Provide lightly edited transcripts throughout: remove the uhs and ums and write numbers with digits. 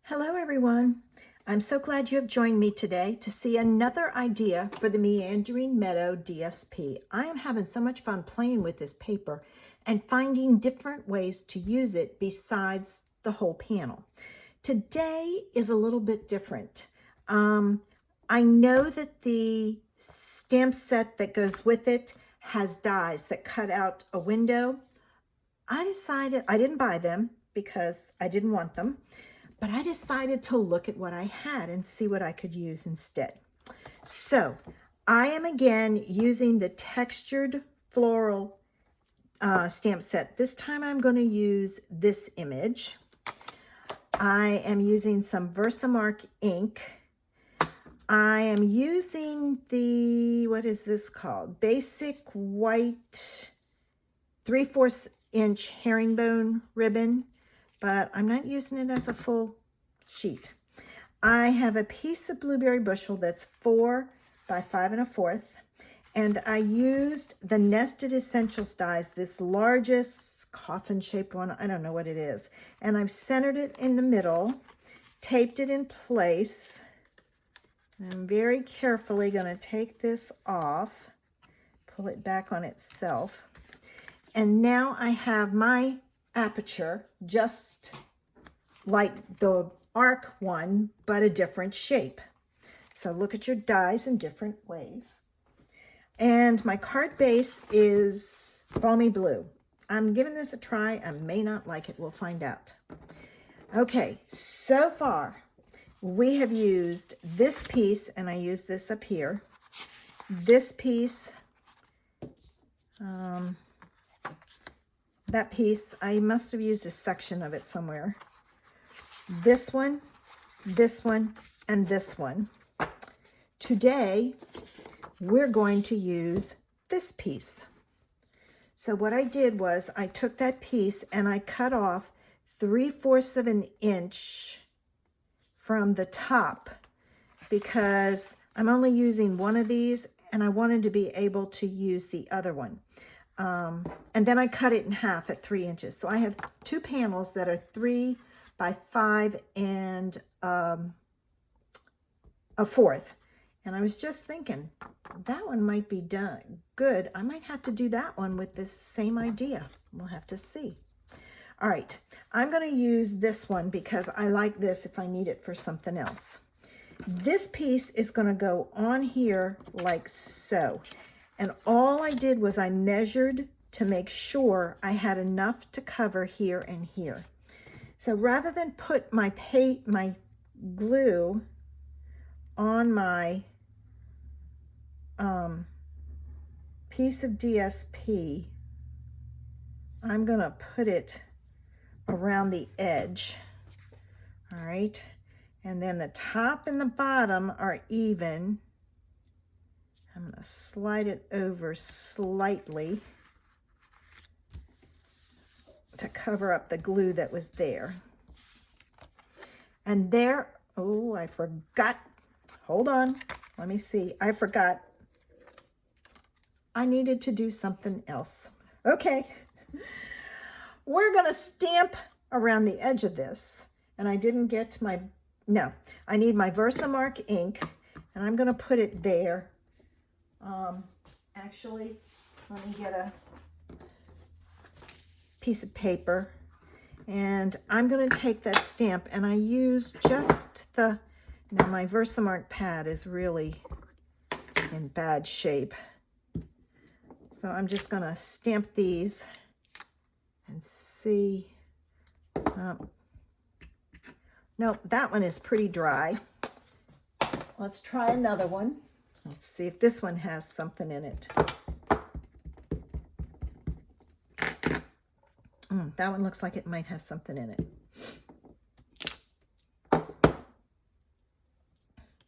Hello everyone. I'm so glad you have joined me today to see another idea for the Meandering Meadow DSP. I am having so much fun playing with this paper and finding different ways to use it besides the whole panel. Today is a little bit different. I know that the stamp set that goes with it has dies that cut out a window. I decided I didn't buy them because I didn't want them. But I decided to look at what I had and see what I could use instead. So I am again using the textured floral stamp set. This time I'm going to use this image. I am using some Versamark ink. I am using the, what is this called? Basic white 3/4 inch herringbone ribbon. But I'm not using it as a full sheet. I have a piece of blueberry bushel that's 4 by 5 1/4, and I used the Nested Essentials dies, this largest coffin-shaped one, I don't know what it is, and I've centered it in the middle, taped it in place. I'm very carefully going to take this off, pull it back on itself, and now I have my aperture just like the arc one, but a different shape. So look at your dies in different ways. And my card base is balmy blue. I'm giving this a try. I may not like it. We'll find out. Okay, so far we have used this piece, and I use this up here. This piece, that piece, I must have used a section of it somewhere. This one, and this one. Today, we're going to use this piece. So what I did was I took that piece and I cut off 3/4 of an inch from the top because I'm only using one of these and I wanted to be able to use the other one. And then I cut it in half at 3 inches. So I have two panels that are 3 by 5 and 1/4. And I was just thinking, that one might be done good. I might have to do that one with this same idea. We'll have to see. All right, I'm going to use this one because I like this if I need it for something else. This piece is going to go on here like so. And all I did was I measured to make sure I had enough to cover here and here. So rather than put my glue on my piece of DSP, I'm going to put it around the edge. All right. And then the top and the bottom are even. I'm going to slide it over slightly to cover up the glue that was there. And there, oh, I forgot. Hold on. Let me see. I forgot. I needed to do something else. Okay. We're going to stamp around the edge of this. And I didn't get my, no, I need my Versamark ink. And I'm going to put it there. Actually, let me get a piece of paper, and I'm going to take that stamp, and I use just the, now my Versamark pad is really in bad shape, so I'm just going to stamp these and see. No, that one is pretty dry. Let's try another one. Let's see if this one has something in it. That one looks like it might have something in it.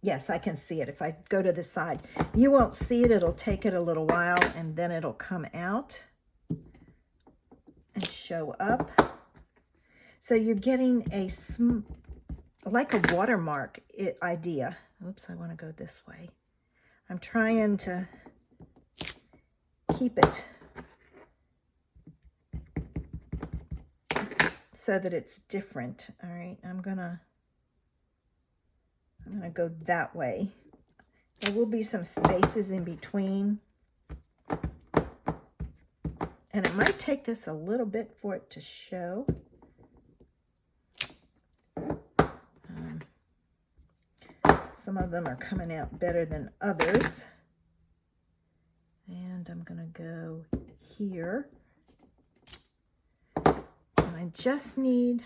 Yes, I can see it. If I go to the side, you won't see it. It'll take it a little while, and then it'll come out and show up. So you're getting a like a watermark idea. Oops, I want to go this way. I'm trying to keep it so that it's different. All right, I'm gonna I'm going to go that way. There will be some spaces in between. And it might take this a little bit for it to show. Some of them are coming out better than others. And I'm going to go here. And I just need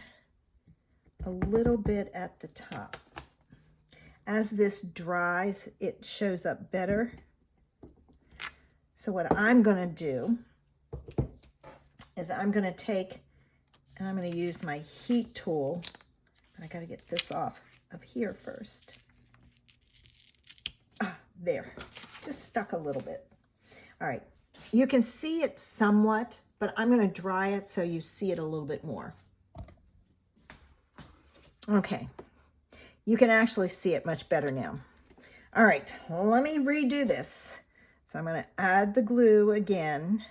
a little bit at the top. As this dries, it shows up better. So what I'm going to do is I'm going to take, and I'm going to use my heat tool. I got to get this off of here first. There, just stuck a little bit. All right, you can see it somewhat, but I'm going to dry it so you see it a little bit more. Okay, you can actually see it much better now. All right, let me redo this. So I'm going to add the glue again,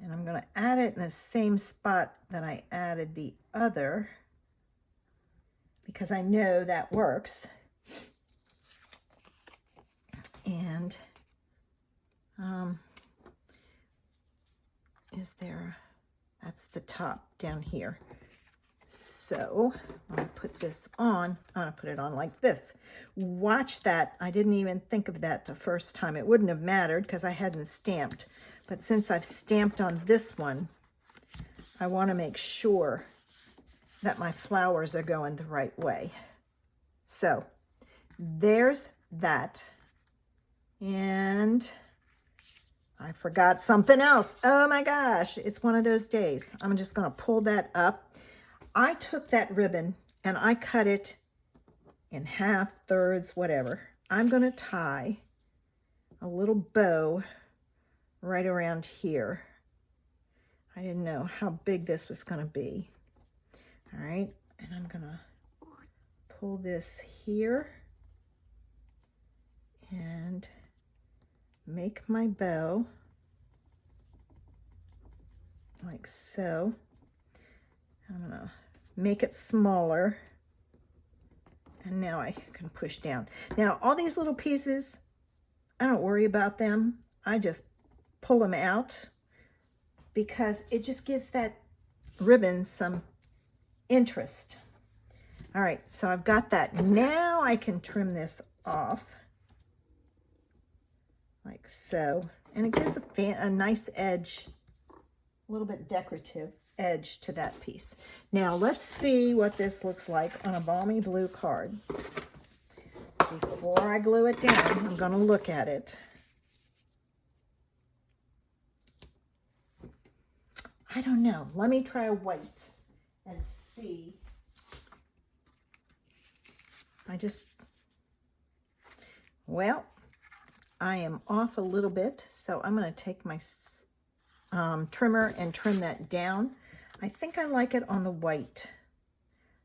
and I'm going to add it in the same spot that I added the other, because I know that works. And that's the top down here. So when I put this on, I'm going to put it on like this. Watch that. I didn't even think of that the first time. It wouldn't have mattered because I hadn't stamped. But since I've stamped on this one, I want to make sure that my flowers are going the right way. So there's that. And I forgot something else. Oh my gosh, it's one of those days. I'm just going to pull that up. I took that ribbon and I cut it in half, thirds, whatever. I'm going to tie a little bow right around here. I didn't know how big this was going to be. All right, and I'm going to pull this here and make my bow like so. I'm gonna make it smaller, and now I can push down. Now all these little pieces, I don't worry about them. I just pull them out because it just gives that ribbon some interest. All right, so I've got that. Now I can trim this off like so, and it gives a nice edge, a little bit decorative edge to that piece. Now let's see what this looks like on a balmy blue card. Before I glue it down, I'm going to look at it. I don't know. Let me try a white and see. Well, I am off a little bit, so I'm going to take my trimmer and trim that down. I think I like it on the white.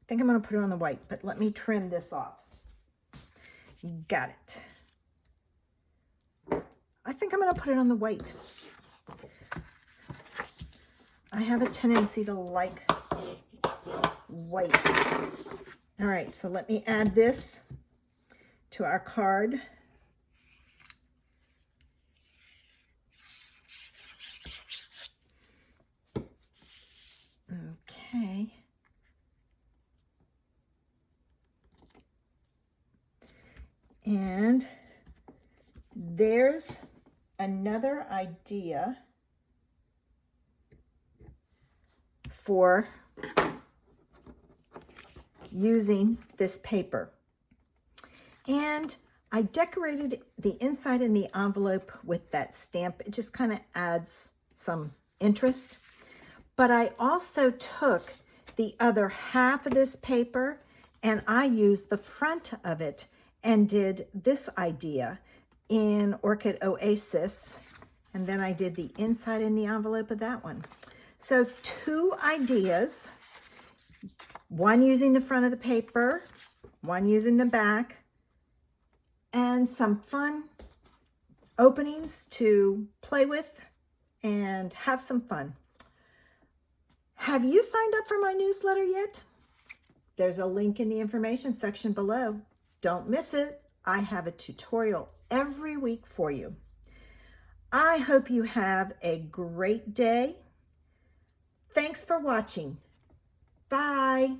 I think I'm going to put it on the white, but let me trim this off. Got it. I think I'm going to put it on the white. I have a tendency to like white. All right, so let me add this to our card. Okay. And there's another idea for using this paper. And I decorated the inside and the envelope with that stamp. It just kind of adds some interest. But I also took the other half of this paper and I used the front of it and did this idea in Orchid Oasis. And then I did the inside and the envelope of that one. So 2 ideas, one using the front of the paper, one using the back, and some fun openings to play with and have some fun. Have you signed up for my newsletter yet? There's a link in the information section below. Don't miss it. I have a tutorial every week for you. I hope you have a great day. Thanks for watching. Bye.